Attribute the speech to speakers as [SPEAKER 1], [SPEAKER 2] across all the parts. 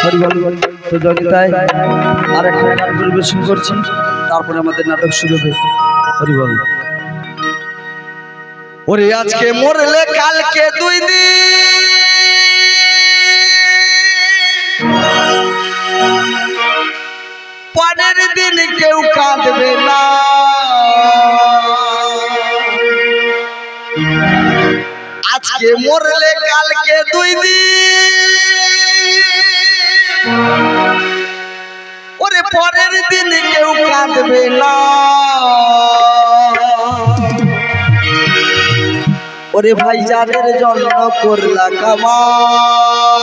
[SPEAKER 1] হরিবল প্রতিযোগিতায় আর একটা গান পরিবেশন করছি, তারপরে আমাদের নাটক শুরু হবে। হরিবল। ওরে আজকে মরলে কালকে 2 দিন, পরের দিন কেউ কাঁদবে না। আজকে মরলে কালকে 2 দিন, ওরে পরের দিন কেউ কাঁদবে না। ওরে ভাই যাদের জন্য করলা কামাই,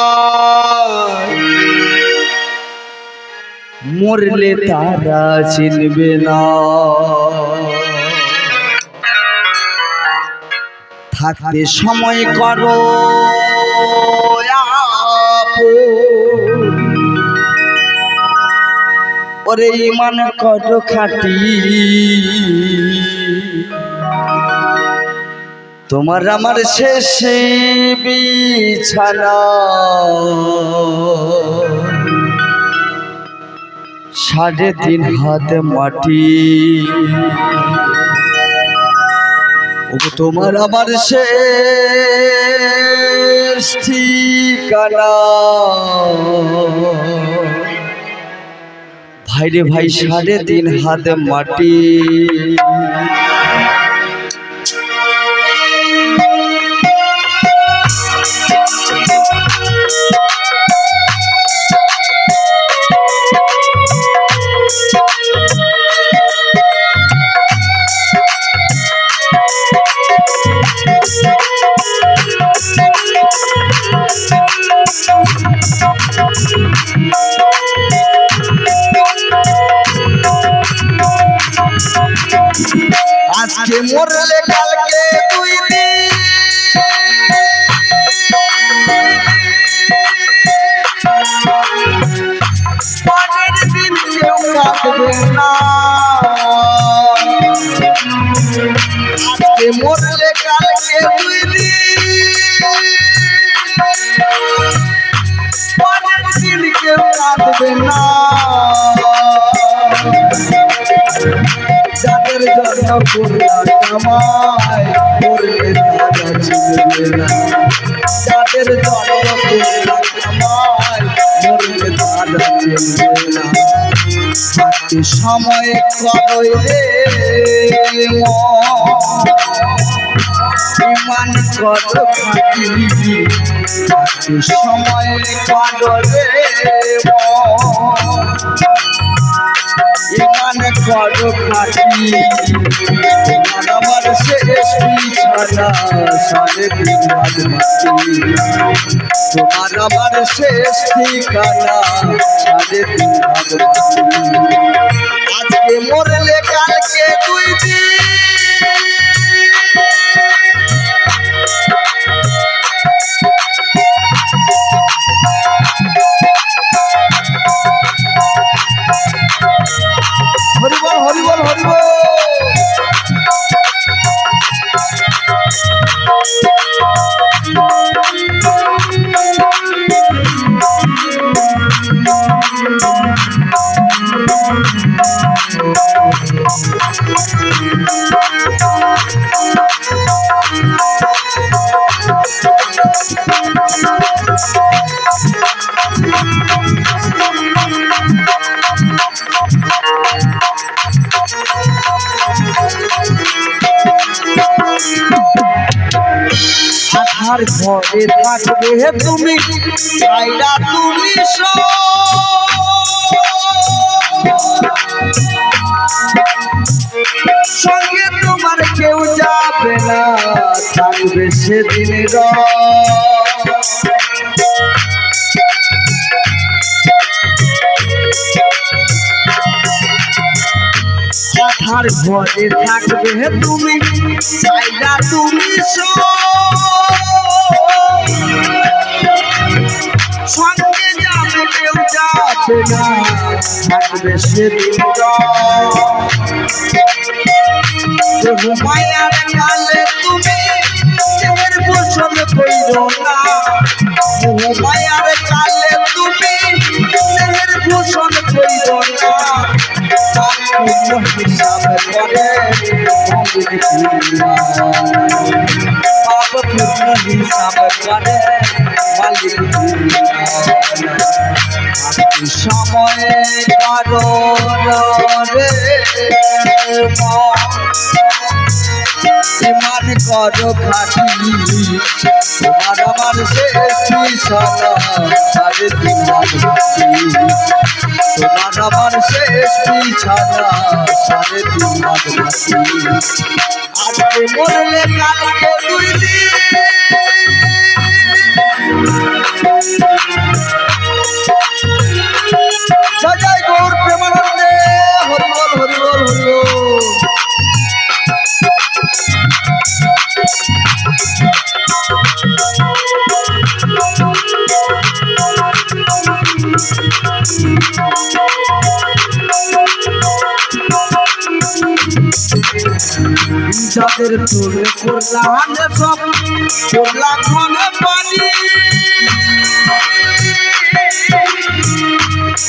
[SPEAKER 1] মরলে তারা চিনবে না। থাকতে সময় করো ওরে ইমান করো খাটি, তোমার আমার শেষ বিছানা 3.5 হাত মাটি। ও তোমার আমার শেষ ঠিকানা। ভাইরে ভাই 3.5 হাত মাটি। আজকে মরলে কালকে 2 দিন, পরের দিন কেউ কাঁদবে না। আজকে মরলে কালকে 2 দিন, পরের দিন কেউ কাঁদবে না। যাদের জন্য করলা কামাই, মরলে তারা চিনবে না। যাদের জন্য করলা কামাই, মরলে তারা চিনবে না। থাকতে সময় করো রে ইমান করো খাটি। থাকতে সময় করো রে ইমান করো খাটি। তোমার আমার শেষ বিছানা 3.5 হাত মাটি। তোমার আমার শেষ ঠিকানা 3.5 হাত মাটি। আজকে মরলে কালকে 2 দিন, হরিবল হরিবল হরিবল। আর ঘরে থাকবে তুমি, ছাইরা তুমি সঙ্গে তোমার কেউ যাবে না। থাকবে সেদিন আর ঘরে থাকবে তুমি, ছাইরা তুমি সঙ্গে যাবে কেউ যাবে না। থাকবে সেদিন মায়ার কালে তুমি দেহের পোষণ কইরো না। মায়ার কালে তুমি হিসাব করে মালিক পাপ পূর্ণ হিসাব করে মালিক সময়ে কারো রে ইমান করো খাটি তোমার আমার শেষ বিছানা সাড়ে তিন হাত মাটি তোমার আমার শেষ বিছানা সাড়ে তিন হাত মাটি আজকে মরলে কালকে দুই দিন জয় জয় গৌর প্রেমানন্দে হরিবল হরিবল হরিবল যাদের তোরে করলাম সব করলাম মনে পানি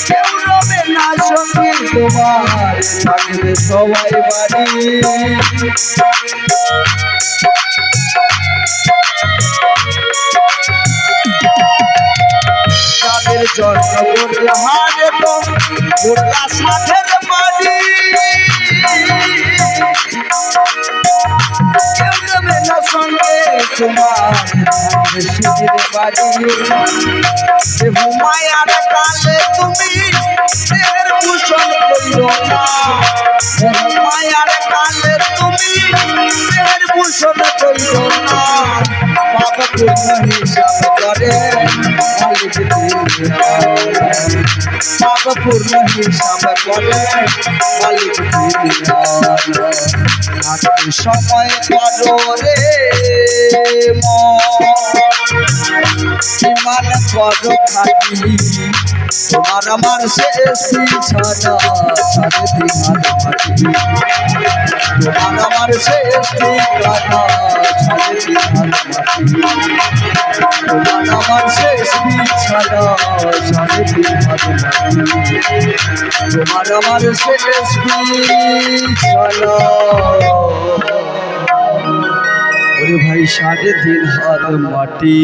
[SPEAKER 1] কেউ রবে না সঙ্গে তোমার থাকবে সবাই বাড়ি যাদের জন্ম করলে হারে তো করলা সাথের বাড়ি সঙ্গে তোমার শিবির বাড়ি হুমায়ার কালে তুমি দেহের ভূষণ করিও না হুমায়ার কালে তুমি দেহের ভূষণ করিও না পাপ পূর্ণ হিসাব করে মালিক পাপ পূর্ণ হিসাব করে মালিক সময় করো রে ইমান করো খাটি তোমার আমার শেষ বিছানা সাড়ে তিন হাত মাটি তোমার আমার শেষ ঠিকানা সাড়ে তিন হাত মাটি তোমার আমার শেষ বিছানা সাড়ে তিন হাত মাটি তোমার আমার শেষ বিছানা ওরে ভাই সাড়ে তিন হাত মাটি।